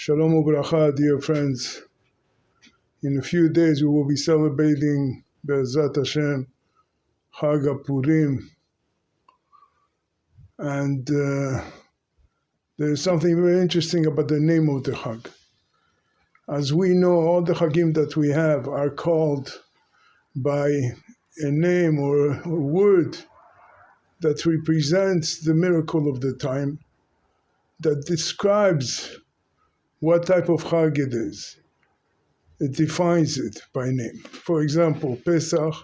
Shalom ubracha, dear friends. In a few days we will be celebrating Be'ezrat Hashem, Chag Purim. And there is something very interesting about the name of the Chag. As we know, all the Chagim that we have are called by a name or a word that represents the miracle of the time, that describes what type of Chag it is. It defines it by name. For example, Pesach,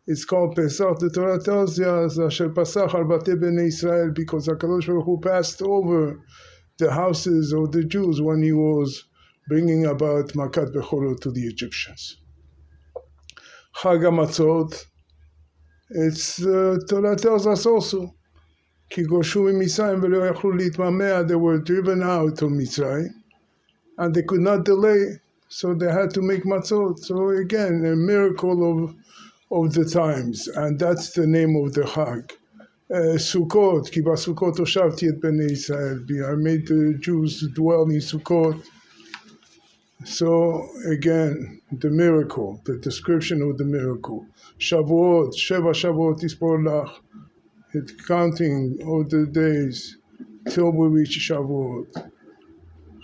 it's called Pesach. The Torah tells us, Asher Pasach al Batei Bnei Israel, because HaKadosh Baruch Hu passed over the houses of the Jews when he was bringing about Makat Bechorot to the Egyptians. Chag HaMatzot, it's Torah tells us also, Ki goshu miMitzrayim v'lo yachlu litmameh, they were driven out of Mitzrayim, and they could not delay, so they had to make matzot. So again, a miracle of the times, and that's the name of the Chag. Sukkot, ki b'Sukkot hoshavti et bnei Yisrael, I made the Jews dwell in Sukkot. So again, the miracle, the description of the miracle. Shavuot, Sheva Shavuot ispor lach, counting all the days till we reach Shavuot.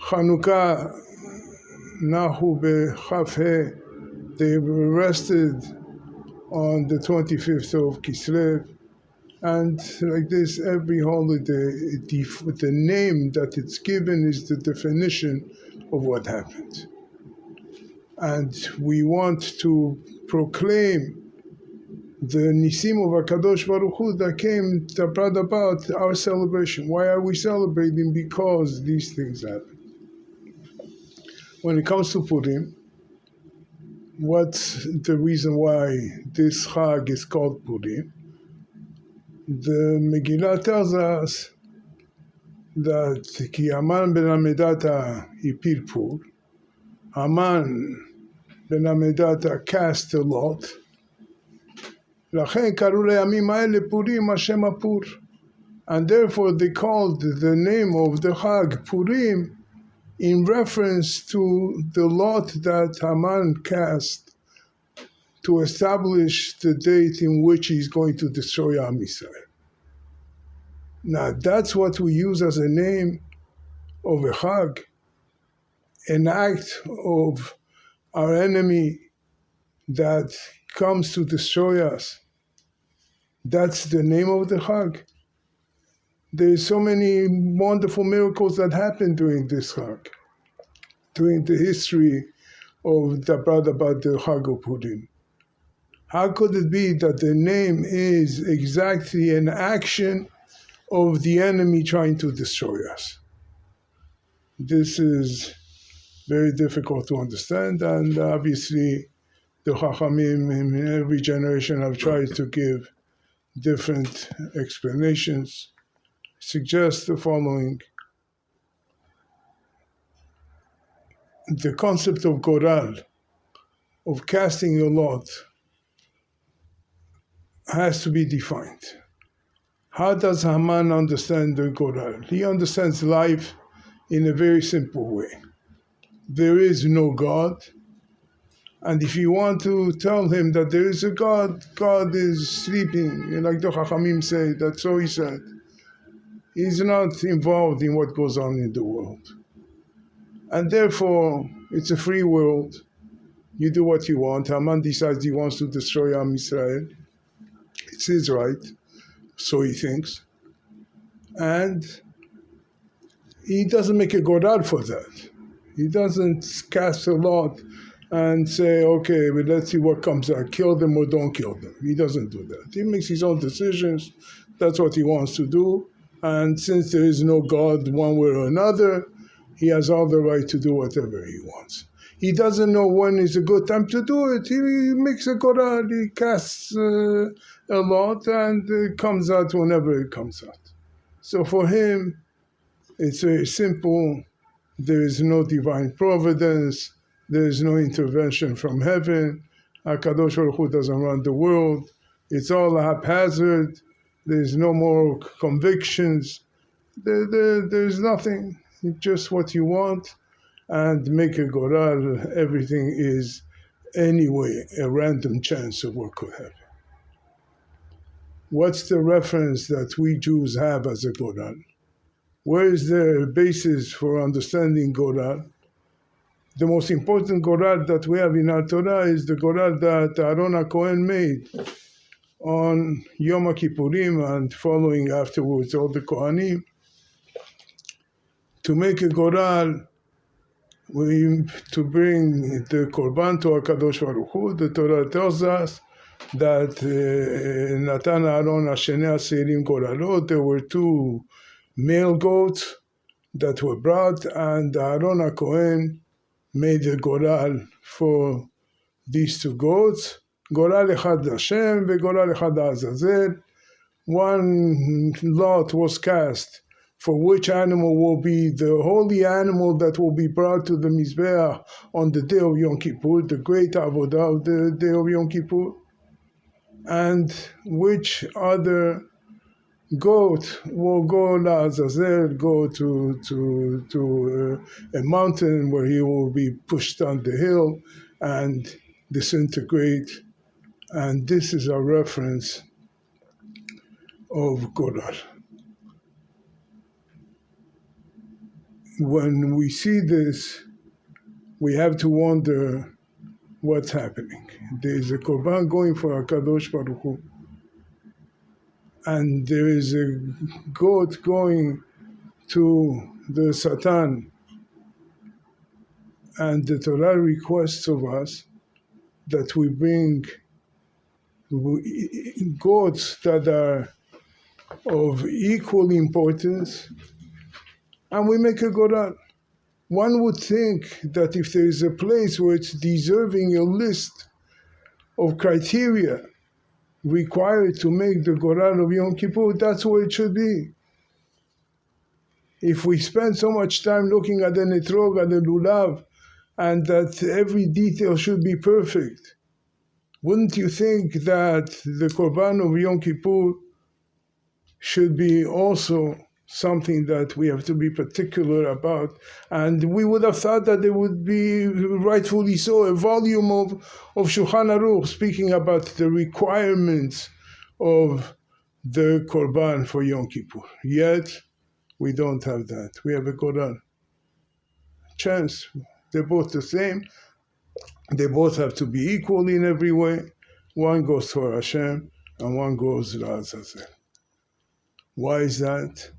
Chanukah, Nahu beChaf, they were rested on the 25th of Kislev, and like this, every holiday, the name that it's given is the definition of what happened. And we want to proclaim the Nisim of HaKadosh Baruch Hu that brought about our celebration. Why are we celebrating? Because these things happen. When it comes to Purim, what's the reason why this Chag is called Purim? The Megillah tells us that Ki Haman ben Hamedata hipil pur, Haman ben Hamedata cast a lot, Lachen karu leyamim ha'ele Purim Hashem HaPur, and therefore they called the name of the Chag Purim in reference to the lot that Haman cast to establish the date in which he's going to destroy Am Yisrael. Now that's what we use as a name of a Chag, an act of our enemy that comes to destroy us. That's the name of the Chag. There's so many wonderful miracles that happened during this Chag, during the history of the brought about the Chag of Purim. How could it be that the name is exactly an action of the enemy trying to destroy us? This is very difficult to understand, and obviously the Chachamim in every generation have tried to give different explanations. Suggest the following. The concept of goral, of casting a lot, has to be defined. How does Haman understand the goral? He understands life in a very simple way. There is no God, and if you want to tell him that there is a God, God is sleeping, like the Chachamim say, that's so he said. He's not involved in what goes on in the world. And therefore, it's a free world. You do what you want. Haman decides he wants to destroy Am Yisrael. It's his right, so he thinks. And he doesn't make a goral for that. He doesn't cast a lot and say, okay, but let's see what comes out. Kill them or don't kill them. He doesn't do that. He makes his own decisions. That's what he wants to do. And since there is no God one way or another, he has all the right to do whatever he wants. He doesn't know when is a good time to do it. He makes a goral, he casts a lot, and it comes out whenever it comes out. So for him, it's very simple. There is no divine providence. There is no intervention from heaven. HaKadosh Baruch Hu doesn't run the world. It's all haphazard. There's no more convictions. There's nothing. It's just what you want. and make a goral, everything is anyway a random chance of what could happen. What's the reference that we Jews have as a goral? Where is the basis for understanding goral? The most important goral that we have in our Torah is the goral that Aaron HaKohen made on Yom Kippurim and following afterwards all the Kohanim. To make a goral, to bring the Korban to HaKadosh Baruch Hu, the Torah tells us that Natan Aaron Hashene Asirim Goralot, there were two male goats that were brought, and Aaron HaKohen made a goral for these two goats. Goral echad Hashem vegoral echad Azazel. One lot was cast for which animal will be the holy animal that will be brought to the Mizbeach on the day of Yom Kippur, the great avodah of the day of Yom Kippur, and which other goat will go Azazel, go to a mountain where he will be pushed down the hill and disintegrate. And this is a reference of Goral. When we see this, we have to wonder what's happening. There is a Korban going for HaKadosh Baruch Hu, and there is a goat going to the Satan, and the Torah requests of us that we bring goats that are of equal importance, and we make a goral. One would think that if there is a place where it's deserving a list of criteria required to make the goral of Yom Kippur, that's where it should be. If we spend so much time looking at the netrog and the lulav, and that every detail should be perfect, wouldn't you think that the Korban of Yom Kippur should be also something that we have to be particular about? And we would have thought that there would be, rightfully so, a volume of Shulchan Aruch speaking about the requirements of the Korban for Yom Kippur. Yet, we don't have that. We have a Korban. Chance. They're both the same. They both have to be equal in every way. One goes for Hashem, and one goes to Azazel. Why is that?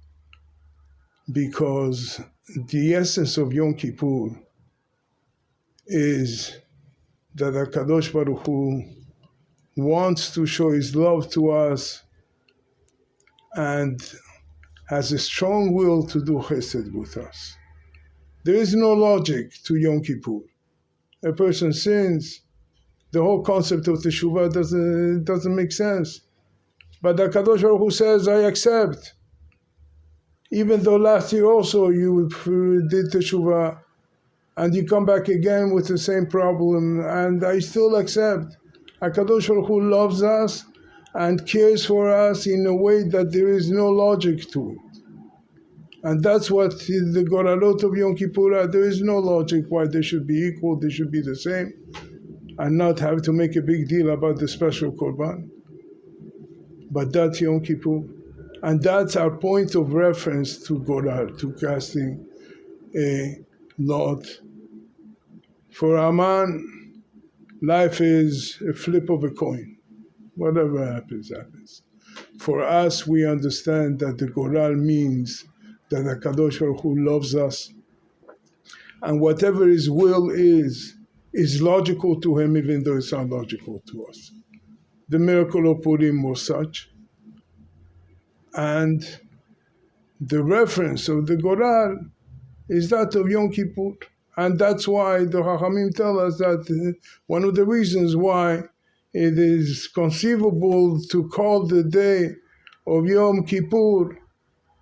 Because the essence of Yom Kippur is that HaKadosh Baruch Hu wants to show His love to us and has a strong will to do chesed with us. There is no logic to Yom Kippur. A person sins, the whole concept of teshuvah doesn't make sense. But HaKadosh Baruch Hu says, I accept. Even though last year also you did teshuvah, and you come back again with the same problem, and I still accept. HaKadosh Baruch Hu loves us and cares for us in a way that there is no logic to it. And that's what the Goralot of Yom Kippur are. There is no logic why they should be equal, they should be the same, and not have to make a big deal about the special Korban. But that's Yom Kippur. And that's our point of reference to Goral, to casting a lot. For a man, life is a flip of a coin. Whatever happens, happens. For us, we understand that the Goral means that HaKadosh Baruch Hu loves us, and whatever His will is logical to Him, even though it's not logical to us. The miracle of Purim was such, and the reference of the Goral is that of Yom Kippur, and that's why the Chachamim tell us that one of the reasons why it is conceivable to call the day of Yom Kippur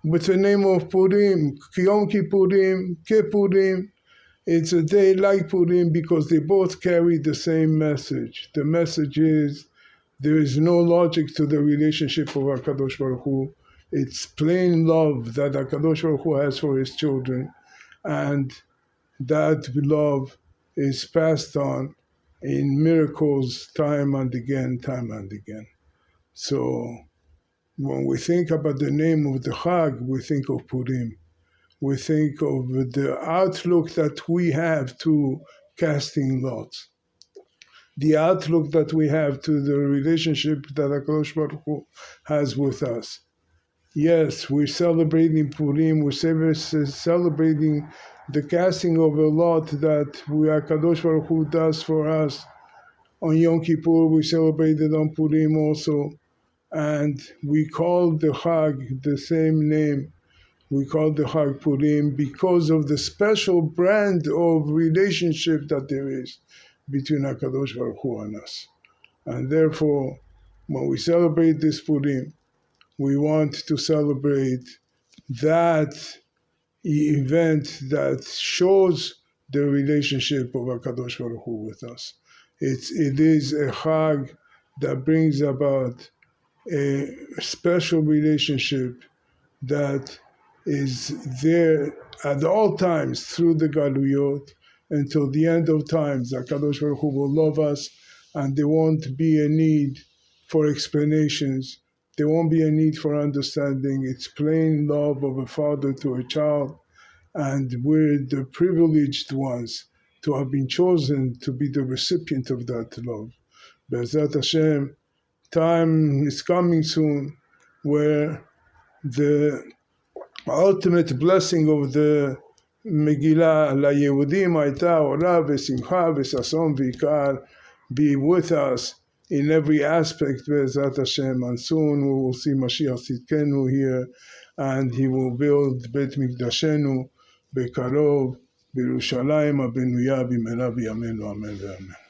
with the name of Purim, Yom Kippurim, Kippurim. It's a day like Purim because they both carry the same message. The message is there is no logic to the relationship of HaKadosh Baruch Hu. It's plain love that HaKadosh Baruch Hu has for His children. And that love is passed on in miracles time and again, time and again. So when we think about the name of the Chag, we think of Purim. We think of the outlook that we have to casting lots, the outlook that we have to the relationship that HaKadosh Baruch Hu has with us. Yes, we're celebrating Purim, we're celebrating the casting of a lot that HaKadosh Baruch Hu does for us. On Yom Kippur, we celebrated on Purim also, and we call the Chag the same name. We call the Chag Purim because of the special brand of relationship that there is between HaKadosh Baruch Hu and us. And therefore, when we celebrate this Purim, we want to celebrate that event that shows the relationship of HaKadosh Baruch Hu with us. It is a Chag that brings about a special relationship that is there at all times through the Galuyot until the end of times. HaKadosh Baruch Hu will love us, and there won't be a need for explanations. There won't be a need for understanding. It's plain love of a father to a child, and we're the privileged ones to have been chosen to be the recipient of that love. Be'ezrat Hashem, time is coming soon where the ultimate blessing of the Megillah LaYehudim הייתה עולה ושמחה וששון ויקר, be with us in every aspect, Be'ezrat Hashem, and soon we will see Mashiach Tzidkenu here, and he will build Beit Mikdashenu בקרוב בירושלים הבנויה במהרה בימינו אמן ואמן.